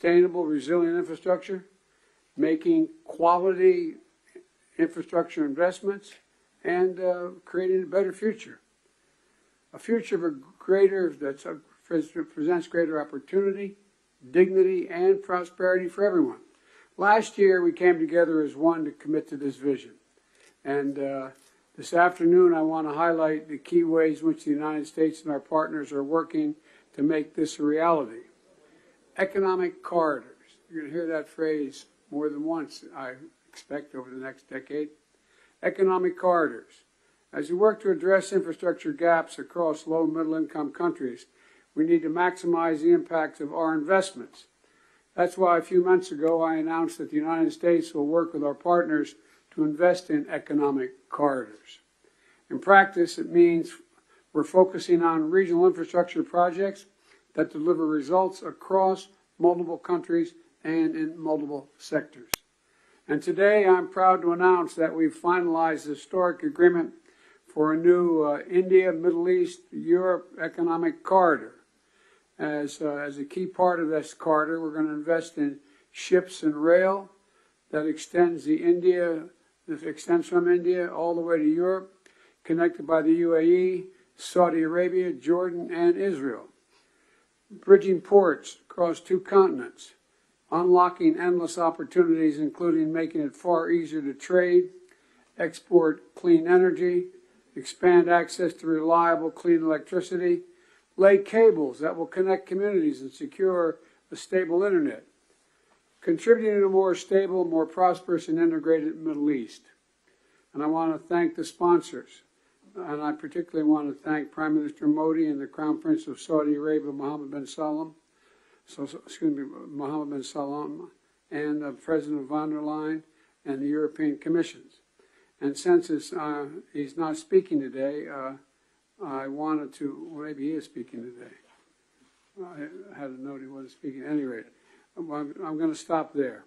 sustainable, resilient infrastructure, making quality infrastructure investments, and creating a better future. A future that presents greater opportunity, dignity, and prosperity for everyone. Last year, we came together as one to commit to this vision. And this afternoon, I want to highlight the key ways in which the United States and our partners are working to make this a reality. Economic corridors. You're going to hear that phrase more than once, I expect, over the next decade. Economic corridors. As we work to address infrastructure gaps across low and middle income countries, we need to maximize the impacts of our investments. That's why a few months ago I announced that the United States will work with our partners to invest in economic corridors. In practice, it means we're focusing on regional infrastructure projects that deliver results across multiple countries and in multiple sectors. And today I'm proud to announce that we've finalized a historic agreement for a new India, Middle East, Europe economic corridor. As a key part of this corridor, we're going to invest in ships and rail that extends from India all the way to Europe, connected by the UAE, Saudi Arabia, Jordan, and Israel. Bridging ports across 2 continents, unlocking endless opportunities, including making it far easier to trade, export clean energy, expand access to reliable, clean electricity, lay cables that will connect communities and secure a stable internet, contributing to a more stable, more prosperous, and integrated Middle East. And I want to thank the sponsors. And I particularly want to thank Prime Minister Modi and the Crown Prince of Saudi Arabia, Mohammed bin Salman, and President von der Leyen and the European Commissions. And since he's not speaking today, I wanted to, well, maybe he is speaking today. I had a note he wasn't speaking. At any rate, I'm going to stop there.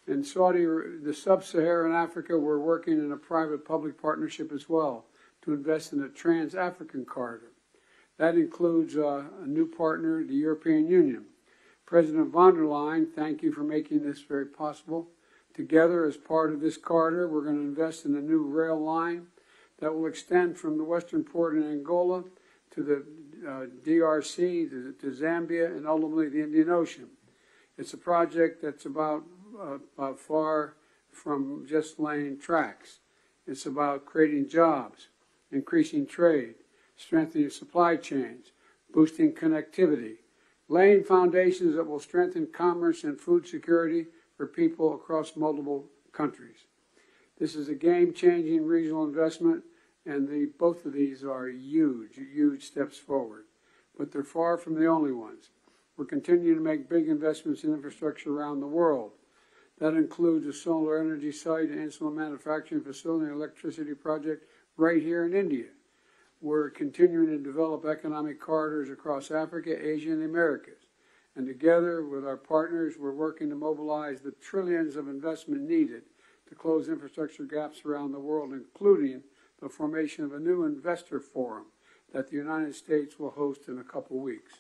In the sub-Saharan Africa, we're working in a private-public partnership as well to invest in a trans-African corridor. That includes a new partner, the European Union. President von der Leyen, thank you for making this very possible. Together, as part of this corridor, we're going to invest in a new rail line that will extend from the western port in Angola to the DRC, to Zambia, and ultimately the Indian Ocean. It's a project that's about far from just laying tracks. It's about creating jobs, increasing trade, strengthening supply chains, boosting connectivity, laying foundations that will strengthen commerce and food security for people across multiple countries. This is a game-changing regional investment, and both of these are huge, huge steps forward. But they're far from the only ones. We're continuing to make big investments in infrastructure around the world. That includes a solar energy site, an insulin manufacturing facility, and electricity project right here in India. We're continuing to develop economic corridors across Africa, Asia, and the Americas. And together with our partners, we're working to mobilize the trillions of investment needed to close infrastructure gaps around the world, including the formation of a new investor forum that the United States will host in a couple weeks.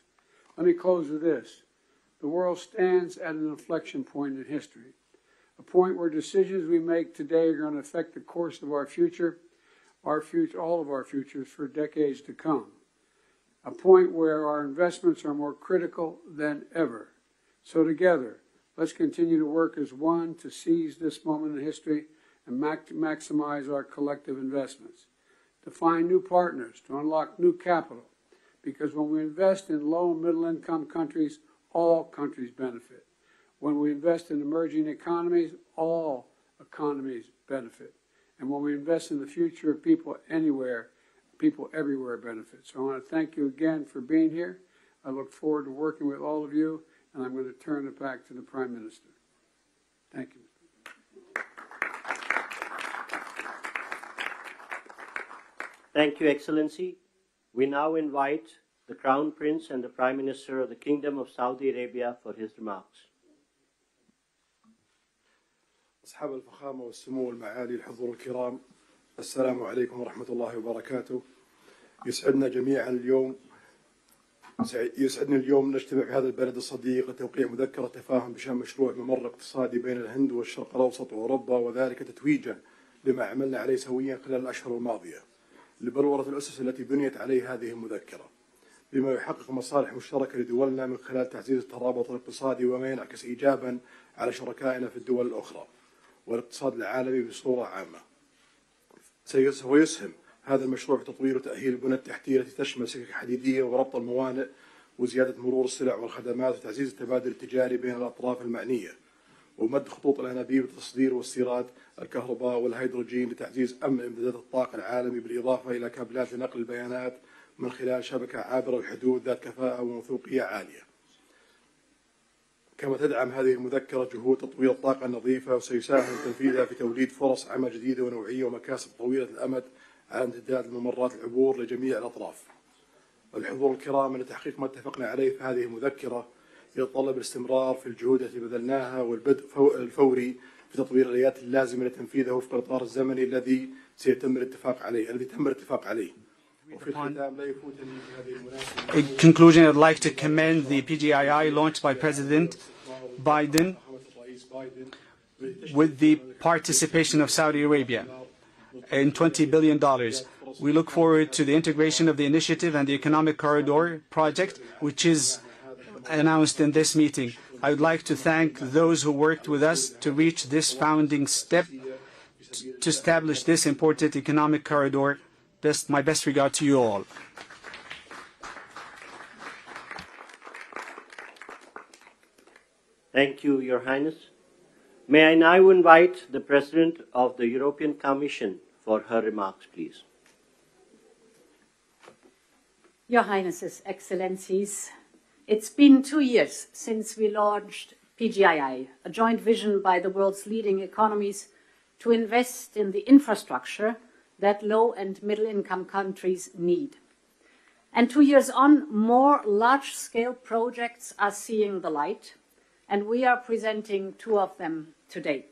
Let me close with this. The world stands at an inflection point in history, a point where decisions we make today are going to affect the course of our future, all of our futures for decades to come. A point where our investments are more critical than ever. So together, let's continue to work as one to seize this moment in history and maximize our collective investments, to find new partners, to unlock new capital, because when we invest in low and middle income countries, all countries benefit. When we invest in emerging economies, all economies benefit. And when we invest in the future of people anywhere, people everywhere benefit. So I want to thank you again for being here. I look forward to working with all of you, and I'm going to turn it back to the Prime Minister. Thank you. Thank you, Excellency. We now invite the Crown Prince and the Prime Minister of the Kingdom of Saudi Arabia for his remarks. أصحاب الفخامة والسمو والمعالي الحضور الكرام، السلام عليكم ورحمة الله وبركاته. يسعدنا جميعا اليوم يسعدني اليوم نجتمع في هذا البلد الصديق لتوقيع مذكرة تفاهم بشأن مشروع ممر اقتصادي بين الهند والشرق الأوسط وأوروبا، وذلك تتويجا لما عملنا عليه سويا خلال الأشهر الماضية لبلورة الأسس التي بنيت عليه هذه المذكرة، بما يحقق مصالح مشتركة لدولنا من خلال تعزيز الترابط الاقتصادي وما ينعكس إيجابا على شركائنا في الدول الأخرى والاقتصاد العالمي بصورة عامة. سوف يسهم هذا المشروع في تطوير وتأهيل البنى التحتية التي تشمل سكك حديدية وربط الموانئ وزيادة مرور السلع والخدمات وتعزيز التبادل التجاري بين الأطراف المعنية، ومد خطوط الأنابيب للتصدير واستيراد الكهرباء والهيدروجين لتعزيز أمن إمدادات الطاقة العالمي، بالإضافة إلى كابلات لنقل البيانات من خلال شبكة عابرة الحدود ذات كفاءة وموثوقية عالية. كما تدعم هذه المذكرة جهود تطوير الطاقة النظيفة، وسيساهم تنفيذها في توليد فرص عمل جديدة ونوعية ومكاسب طويلة الأمد على امتداد الممرات العبور لجميع الأطراف. الحضور الكرام، أن تحقيق ما اتفقنا عليه في هذه المذكرة يتطلب الاستمرار في الجهود التي بذلناها والبدء الفوري في تطوير الآليات اللازمة لتنفيذه وفق الإطار الزمني الذي تم الاتفاق عليه. وفي الختام لا يفوتني في هذه المناسبة. In conclusion, I'd like to commend the PGII launched by President Biden with the participation of Saudi Arabia in $20 billion. We look forward to the integration of the initiative and the Economic Corridor project, which is announced in this meeting. I would like to thank those who worked with us to reach this founding step to establish this important economic corridor. My best regard to you all. Thank you, Your Highness. May I now invite the President of the European Commission for her remarks, please. Your Highnesses, Excellencies, it's been 2 years since we launched PGII, a joint vision by the world's leading economies to invest in the infrastructure that low and middle-income countries need. And 2 years on, more large-scale projects are seeing the light, and we are presenting 2 of them today.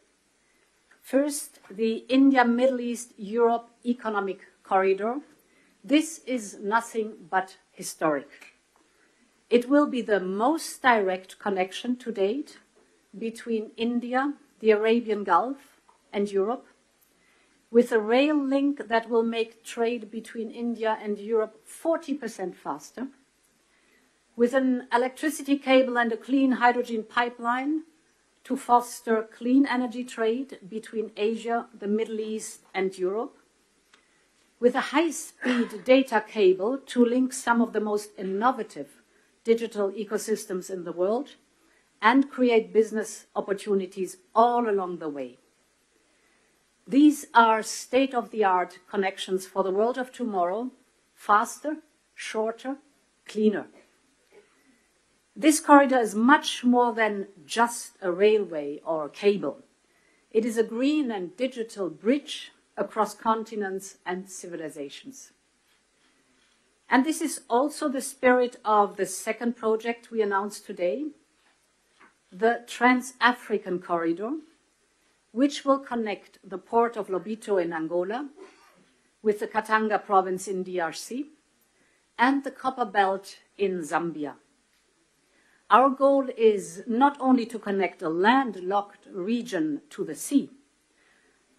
First, the India-Middle East-Europe Economic Corridor. This is nothing but historic. It will be the most direct connection to date between India, the Arabian Gulf, and Europe, with a rail link that will make trade between India and Europe 40% faster, with an electricity cable and a clean hydrogen pipeline to foster clean energy trade between Asia, the Middle East, and Europe, with a high-speed data cable to link some of the most innovative digital ecosystems in the world and create business opportunities all along the way. These are state-of-the-art connections for the world of tomorrow, faster, shorter, cleaner. This corridor is much more than just a railway or a cable. It is a green and digital bridge across continents and civilizations. And this is also the spirit of the second project we announced today, the Trans-African Corridor, which will connect the port of Lobito in Angola with the Katanga province in DRC and the Copper Belt in Zambia. Our goal is not only to connect a landlocked region to the sea.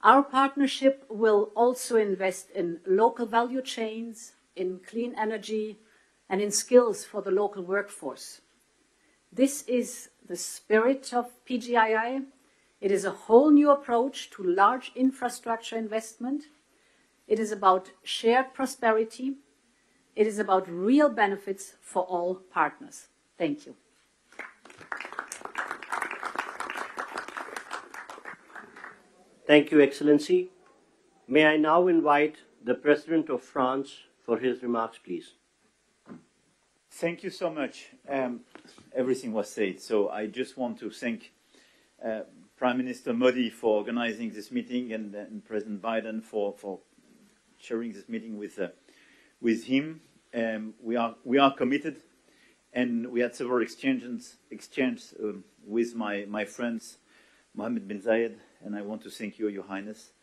Our partnership will also invest in local value chains, in clean energy, and in skills for the local workforce. This is the spirit of PGII. It is a whole new approach to large infrastructure investment. It is about shared prosperity. It is about real benefits for all partners. Thank you. Thank you, Excellency. May I now invite the President of France for his remarks, please. Thank you so much. Everything was said, so I just want to thank Prime Minister Modi for organizing this meeting and President Biden for sharing this meeting with him. We are committed, and we had several exchanges with my friends Mohammed bin Zayed, and I want to thank you, Your Highness,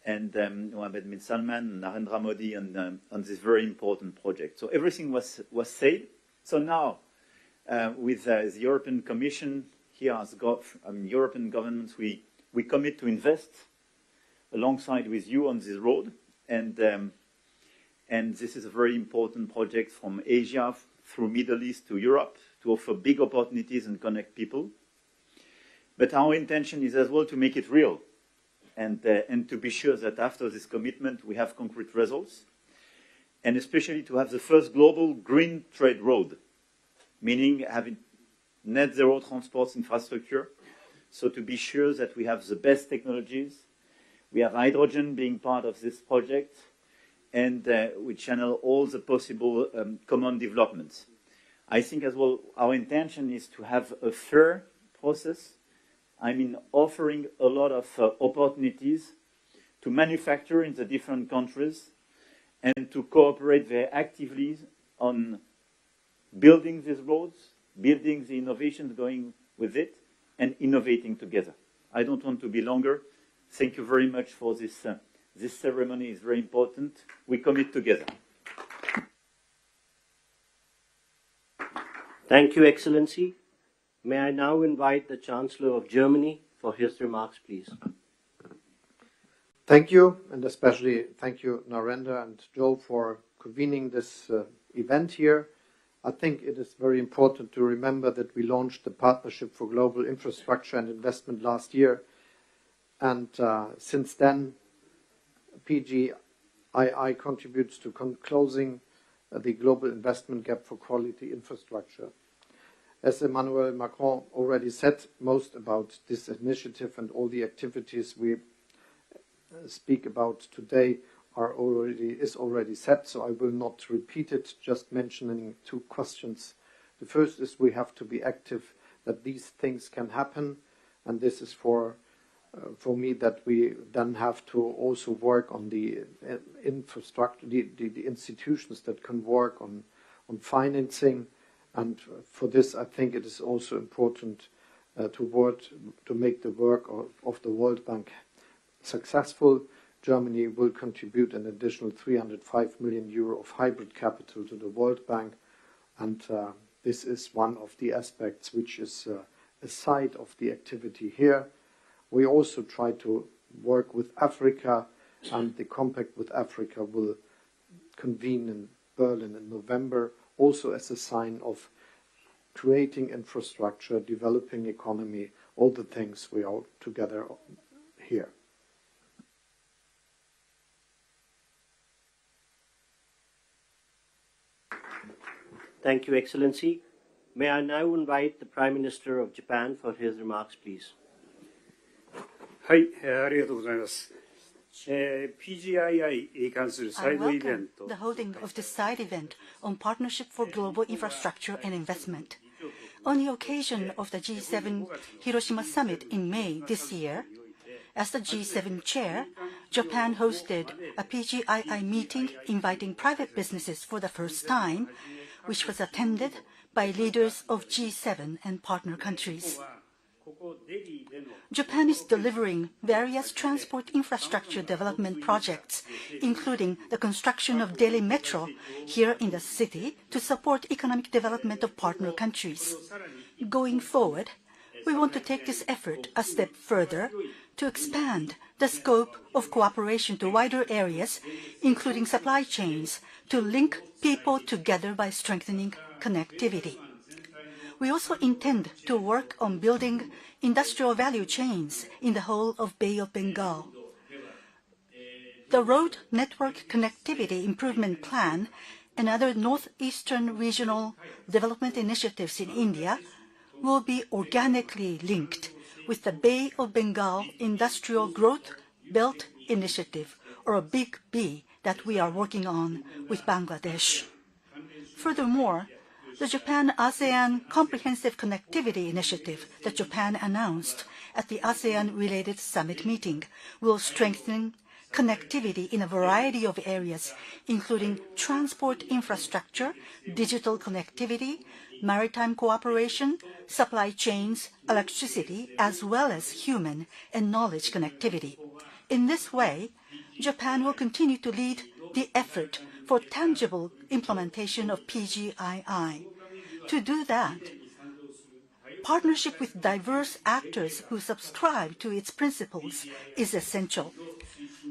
and Mohammed bin Salman and Narendra Modi on this very important project. So everything was said. So now, with the European Commission, here as European governments, we commit to invest alongside with you on this road, and this is a very important project from Asia through Middle East to Europe to offer big opportunities and connect people. But our intention is as well to make it real, and to be sure that after this commitment we have concrete results, and especially to have the first global green trade road, meaning having net zero transport infrastructure, so to be sure that we have the best technologies. We have hydrogen being part of this project, and we channel all the possible common developments. I think as well our intention is to have a fair process, I mean offering a lot of opportunities to manufacture in the different countries and to cooperate very actively on building these roads, building the innovations going with it, and innovating together. I don't want to be longer. Thank you very much for this. This ceremony is very important. We commit together. Thank you, Excellency. May I now invite the Chancellor of Germany for his remarks, please. Thank you, and especially thank you, Narendra and Joe, for convening this event here. I think it is very important to remember that we launched the Partnership for Global Infrastructure and Investment last year, and since then, PGII contributes to closing the global investment gap for quality infrastructure. As Emmanuel Macron already said, most about this initiative and all the activities we speak about today is already said, so I will not repeat it, just mentioning two questions. The first is we have to be active that these things can happen, and this is for me that we then have to also work on the infrastructure, the institutions that can work on financing, and for this I think it is also important to make the work of the World Bank successful. Germany will contribute an additional 305 million euro of hybrid capital to the World Bank, and this is one of the aspects which is a side of the activity here. We also try to work with Africa, and the Compact with Africa will convene in Berlin in November, also as a sign of creating infrastructure, developing economy, all the things we are together here. Thank you, Excellency. May I now invite the Prime Minister of Japan for his remarks, please. はい、ありがとうございます。PGII に関するサ I イドイベン welcome ト the holding of this side event on Partnership for Global Infrastructure and Investment. On the occasion of the G7 Hiroshima Summit in May this year, as the G7 chair, Japan hosted a PGII meeting inviting private businesses for the first time, which was attended by leaders of G7 and partner countries. Japan is delivering various transport infrastructure development projects, including the construction of Delhi Metro here in the city to support economic development of partner countries. Going forward, we want to take this effort a step further to expand the scope of cooperation to wider areas, including supply chains, to link people together by strengthening connectivity. We also intend to work on building industrial value chains in the whole of Bay of Bengal. The Road Network Connectivity Improvement Plan and other northeastern regional development initiatives in India will be organically linked with the Bay of Bengal Industrial Growth Belt Initiative, or a Big B, that we are working on with Bangladesh. Furthermore, the Japan-ASEAN Comprehensive Connectivity Initiative that Japan announced at the ASEAN-related summit meeting will strengthen connectivity in a variety of areas, including transport infrastructure, digital connectivity, maritime cooperation, supply chains, electricity, as well as human and knowledge connectivity. In this way, Japan will continue to lead the effort for tangible implementation of PGII. To do that, partnership with diverse actors who subscribe to its principles is essential.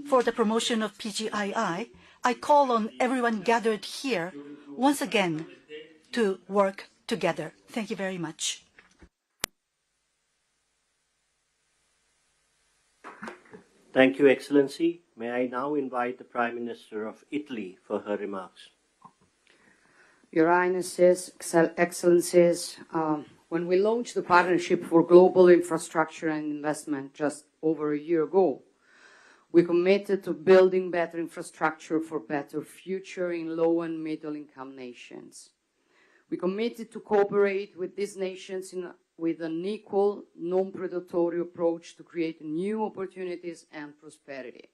For the promotion of PGII, I call on everyone gathered here once again to work together. Thank you very much. Thank you, Excellency. May I now invite the Prime Minister of Italy for her remarks. Your Highnesses, Excellencies, when we launched the Partnership for Global Infrastructure and Investment just over a year ago, we committed to building better infrastructure for better future in low and middle income nations. We committed to cooperate with these nations with an equal, non-predatory approach to create new opportunities and prosperity.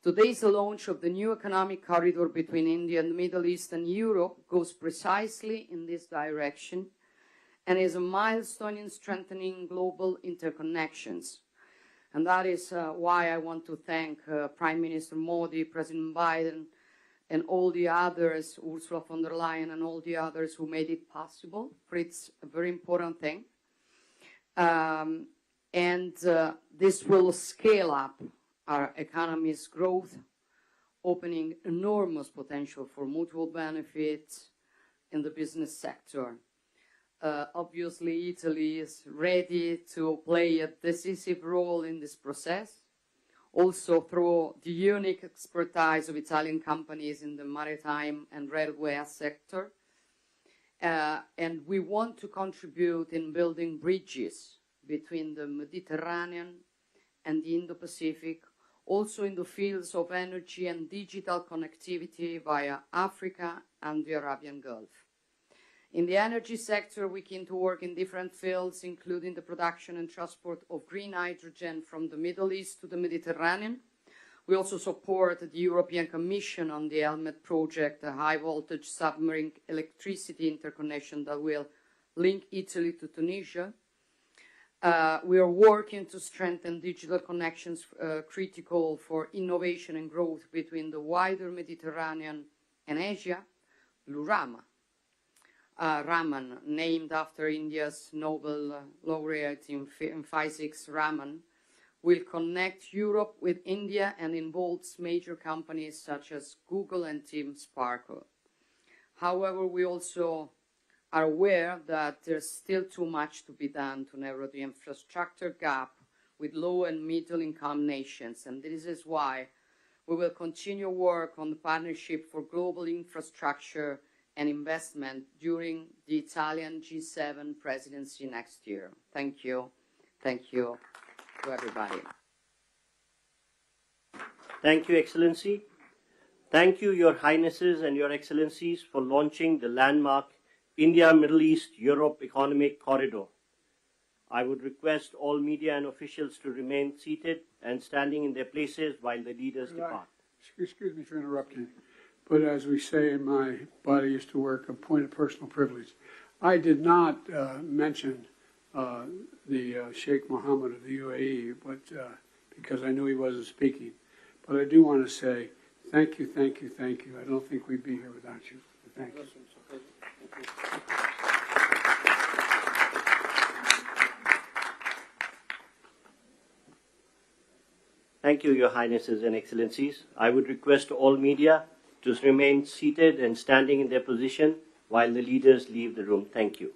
Today, the launch of the new economic corridor between India and the Middle East and Europe goes precisely in this direction and is a milestone in strengthening global interconnections. And that is why I want to thank Prime Minister Modi, President Biden, and all the others, Ursula von der Leyen and all the others who made it possible, for it's a very important thing. This will scale up our economy's growth, opening enormous potential for mutual benefits in the business sector. Obviously, Italy is ready to play a decisive role in this process, also through the unique expertise of Italian companies in the maritime and railway sector. And we want to contribute in building bridges between the Mediterranean and the Indo-Pacific, also in the fields of energy and digital connectivity via Africa and the Arabian Gulf. In the energy sector, we can to work in different fields, including the production and transport of green hydrogen from the Middle East to the Mediterranean. We also support the European Commission on the Helmet project, a high-voltage submarine electricity interconnection that will link Italy to Tunisia. We are working to strengthen digital connections critical for innovation and growth between the wider Mediterranean and Asia, Lurama. Raman, named after India's Nobel laureate in physics, Raman, will connect Europe with India and involves major companies such as Google and Team Sparkle. However, we also are aware that there's still too much to be done to narrow the infrastructure gap with low and middle income nations, and this is why we will continue work on the Partnership for Global Infrastructure and investment during the Italian G7 presidency next year. Thank you. Thank you to everybody. Thank you, Excellency. Thank you, Your Highnesses and Your Excellencies, for launching the landmark India, Middle East, Europe Economic Corridor. I would request all media and officials to remain seated and standing in their places while the leaders depart. Excuse me for interrupting. But as we say in my body used to work, a point of personal privilege. I did not mention the Sheikh Mohammed of the UAE, but because I knew he wasn't speaking. But I do want to say thank you, thank you, thank you. I don't think we'd be here without you. Thank you. Thank you, Your Highnesses and Excellencies. I would request all media to remain seated and standing in their position while the leaders leave the room. Thank you.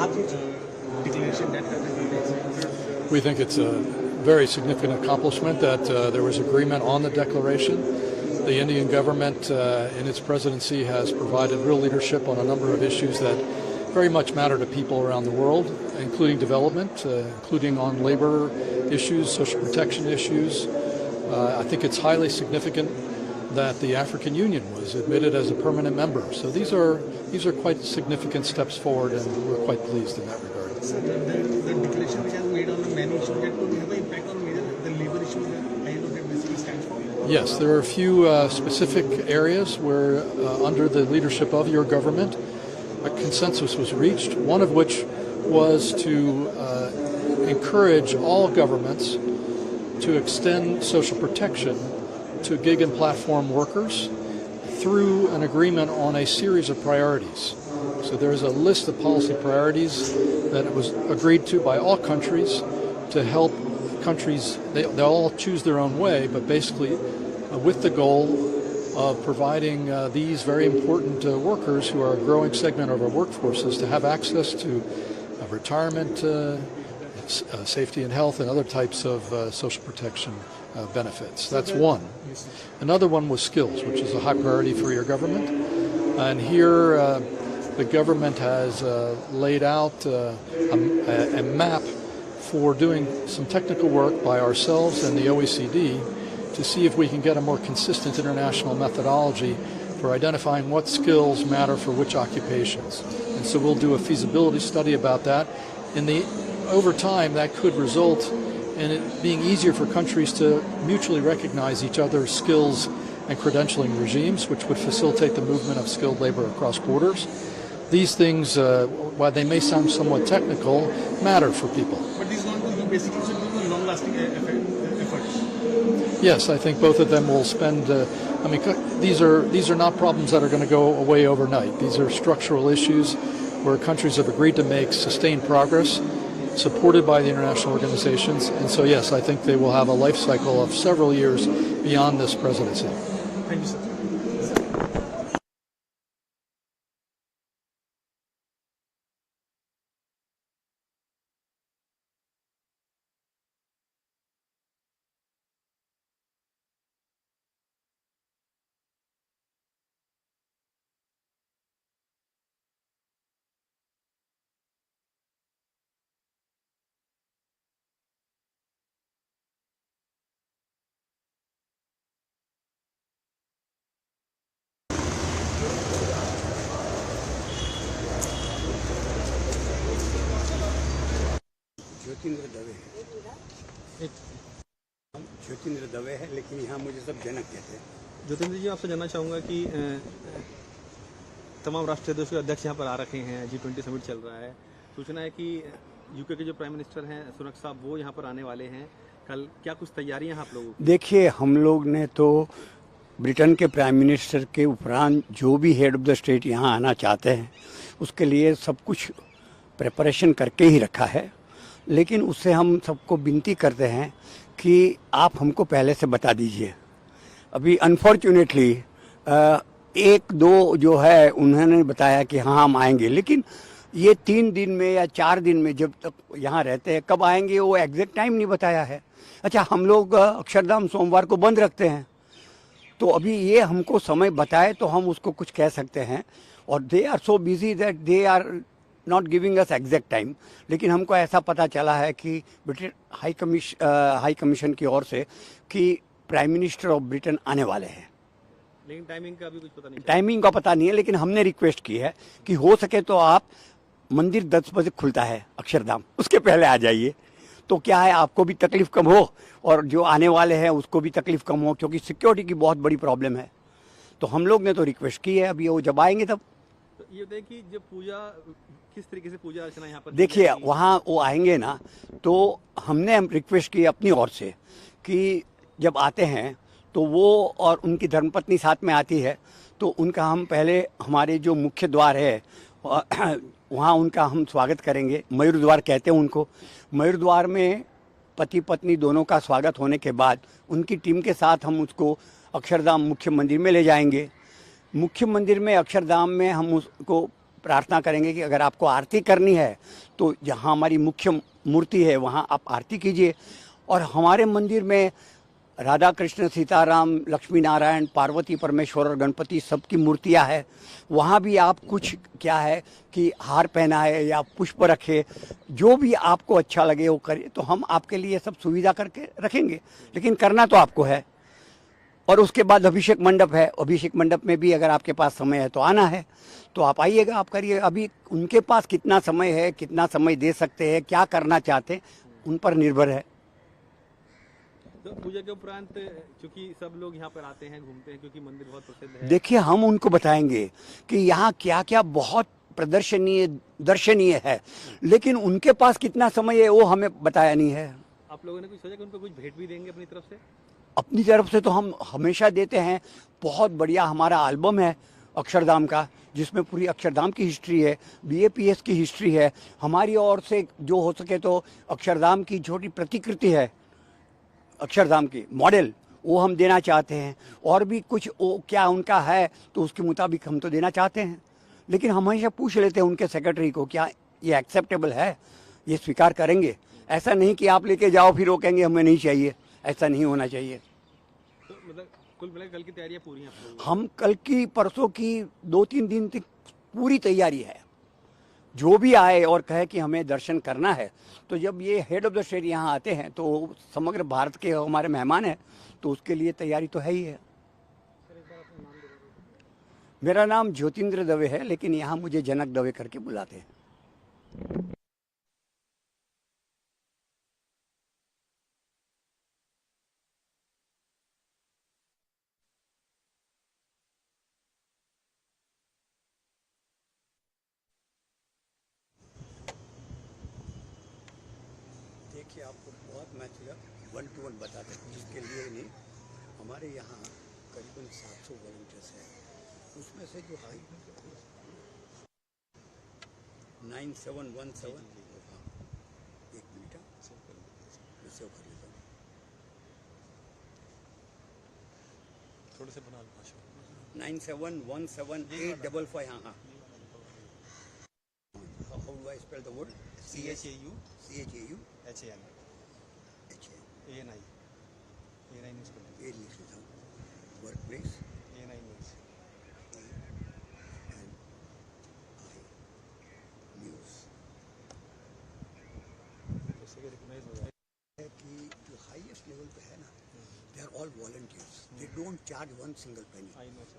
declaration that has been made? We think it's a very significant accomplishment that there was agreement on the declaration. The Indian government in its presidency has provided real leadership on a number of issues that very much matter to people around the world, including development, including on labor issues, social protection issues. I think it's highly significant that the African Union was admitted as a permanent member. So these are quite significant steps forward, and we're quite pleased in that regard. So the declaration which has made on the many issues that will have an impact on the labor issues that ILO basically stands for? Yes, there are a few specific areas where, under the leadership of your government, a consensus was reached, one of which was to encourage all governments to extend social protection to gig and platform workers through an agreement on a series of priorities. So there's a list of policy priorities that was agreed to by all countries to help countries. They all choose their own way, but basically with the goal of providing these very important workers who are a growing segment of our workforces to have access to retirement, safety and health, and other types of social protection benefits. That's one. Another one was skills, which is a high priority for your government. And here the government has laid out a map for doing some technical work by ourselves and the OECD to see if we can get a more consistent international methodology for identifying what skills matter for which occupations. And so we'll do a feasibility study about that. Over time, that could result in it being easier for countries to mutually recognize each other's skills and credentialing regimes, which would facilitate the movement of skilled labor across borders. These things, while they may sound somewhat technical, matter for people. But these are going to basically do long-lasting efforts. Yes, I think both of them will spend. These are not problems that are going to go away overnight. These are structural issues where countries have agreed to make sustained progress, supported by the international organizations. And so, yes, I think they will have a life cycle of several years beyond this presidency. Thank you, sir. Jyotindra Dave है, लेकिन यहाँ मुझे सब जनक कहते हैं। ज्योतिंद्र जी, आपसे जानना चाहूँगा कि तमाम राष्ट्रीय देशों के अध्यक्ष यहाँ पर आ रखे हैं, G20 समिट चल रहा है। सूचना है कि यूके के जो प्राइम मिनिस्टर हैं सुनक साहब, वो यहाँ पर आने वाले हैं कल। क्या कुछ तैयारियाँ आप लोगों की? देखिए, हम लोग ने तो ब्रिटेन के प्राइम मिनिस्टर के उपरांत जो भी हेड ऑफ द स्टेट यहाँ आना चाहते हैं उसके लिए सब कुछ प्रिपरेशन करके ही रखा है। लेकिन उससे हम सबको विनती करते हैं कि आप हमको पहले से बता दीजिए। अभी अनफॉर्चुनेटली एक दो जो है उन्होंने बताया कि हाँ हम आएंगे, लेकिन ये 3 दिन में या 4 दिन में जब तक यहाँ रहते हैं कब आएंगे वो एग्जैक्ट टाइम नहीं बताया है। अच्छा, हम लोग अक्षरधाम सोमवार को बंद रखते हैं, तो अभी ये हमको समय बताए तो हम उसको कुछ कह सकते हैं। और they are so busy that they are not giving us exact time. लेकिन हमको ऐसा पता चला है कि ब्रिटेन हाई कमीशन की ओर से कि प्राइम मिनिस्टर ऑफ ब्रिटेन आने वाले हैं। लेकिन टाइमिंग का अभी कुछ पता नहीं। टाइमिंग का पता नहीं है, लेकिन हमने रिक्वेस्ट की है कि हो सके तो आप, मंदिर 10 बजे खुलता है अक्षरधाम, उसके पहले आ जाइए। तो क्या है, आपको भी तकलीफ कम हो और जो आने वाले हैं उसको भी तकलीफ कम हो, क्योंकि सिक्योरिटी की बहुत बड़ी प्रॉब्लम है। तो हम लोग ने तो रिक्वेस्ट की है, अभी वो जब आएंगे तब। तो ये बताइए कि जब पूजा, किस तरीके से पूजा अर्चना यहाँ पर? देखिए, वहाँ वो आएंगे ना, तो हमने रिक्वेस्ट की अपनी ओर से कि जब आते हैं तो वो और उनकी धर्मपत्नी साथ में आती है, तो उनका हम पहले हमारे जो मुख्य द्वार है वहाँ उनका हम स्वागत करेंगे। मयूर द्वार कहते हैं उनको। मयूर द्वार में पति पत्नी दोनों का स्वागत होने के बाद उनकी टीम के साथ हम उसको अक्षरधाम मुख्य मंदिर में ले जाएंगे। मुख्य मंदिर में अक्षरधाम में हम उसको प्रार्थना करेंगे कि अगर आपको आरती करनी है तो जहाँ हमारी मुख्य मूर्ति है वहाँ आप आरती कीजिए। और हमारे मंदिर में राधा कृष्ण, सीताराम, लक्ष्मी नारायण, पार्वती परमेश्वर और गणपति सबकी मूर्तियां हैं। वहाँ भी आप कुछ क्या है कि हार पहनाए या पुष्प रखे, जो भी आपको अच्छा लगे वो करिए। तो हम आपके लिए सब सुविधा करके रखेंगे, लेकिन करना तो आपको है। और उसके बाद अभिषेक मंडप है, अभिषेक मंडप में भी अगर आपके पास समय है तो आना है, तो आप आइएगा, आप करिए। अभी उनके पास कितना समय है, कितना समय दे सकते हैं, क्या करना चाहते हैं, उन पर निर्भर है। तो पूजा के उपरांत चूंकि सब लोग यहाँ पर आते हैं, घूमते हैं, क्योंकि मंदिर बहुत प्रसिद्ध है। देखिए, हम उनको बताएंगे कि यहाँ क्या क्या बहुत प्रदर्शनीय दर्शनीय है, लेकिन उनके पास कितना समय है वो हमें बताया नहीं है। आप लोगों ने कुछ सोचा कि उनको कुछ भेंट भी देंगे अपनी तरफ से? अपनी तरफ से तो हम हमेशा देते हैं। बहुत बढ़िया हमारा एल्बम है अक्षरधाम का, जिसमें पूरी अक्षरधाम की हिस्ट्री है, बीएपीएस की हिस्ट्री है। हमारी ओर से जो हो सके तो अक्षरधाम की छोटी प्रतिकृति है, अक्षरधाम की मॉडल, वो हम देना चाहते हैं। और भी कुछ वो क्या उनका है तो उसके मुताबिक हम तो देना चाहते हैं, लेकिन हम हमेशा पूछ लेते हैं उनके सेक्रेटरी को, क्या ये एक्सेप्टेबल है, ये स्वीकार करेंगे। ऐसा नहीं कि आप लेके जाओ फिर वो कहेंगे हमें नहीं चाहिए, ऐसा नहीं होना चाहिए। तो मतलब कुल मिला कल की तैयारियां पूरी हैं आप लोगों की? हम कल की परसों की 2-3 दिन तक पूरी तैयारी है। जो भी आए और कहे कि हमें दर्शन करना है, तो जब ये हेड ऑफ द स्टेट यहाँ आते हैं तो समग्र भारत के हमारे मेहमान हैं, तो उसके लिए तैयारी तो है ही है। मेरा नाम ज्योतिंद्र दवे है, लेकिन यहाँ मुझे जनक दवे करके बुलाते हैं। देखिए, आपको बहुत मैच 1-to-1 बताते हैं, जिसके लिए नहीं, हमारे यहाँ करीबन 700 वॉलंटियर्स हैं। उसमें से जो हाई 9717, एक मिनट मैं सेव कर लेता हूँ। थोड़े से बना 97178555, हाँ। How do I spell the word? CHAU CHAU HAN ANI ANI news A लिख लेता हूँ, work place ANI news news. उससे रिकॉग्नाइज हो जाए कि जो हाईएस्ट लेवल पे है ना, they are all volunteers, they don't charge one single penny.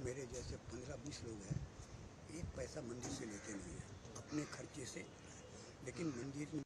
मेरे जैसे 15-20 लोग हैं, एक पैसा मंदिर से लेते नहीं है, अपने खर्चे से। लेकिन मंदिर में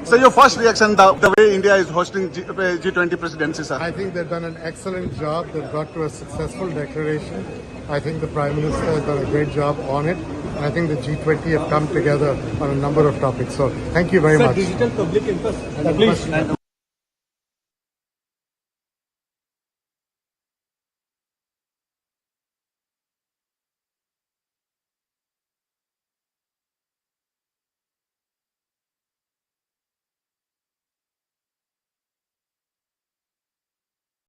So your first reaction, the way India is hosting G20 presidency, sir? I think they've done an excellent job. They've got to a successful declaration. I think the Prime Minister has done a great job on it. And I think the G20 have come together on a number of topics. So thank you very much. Digital public interest.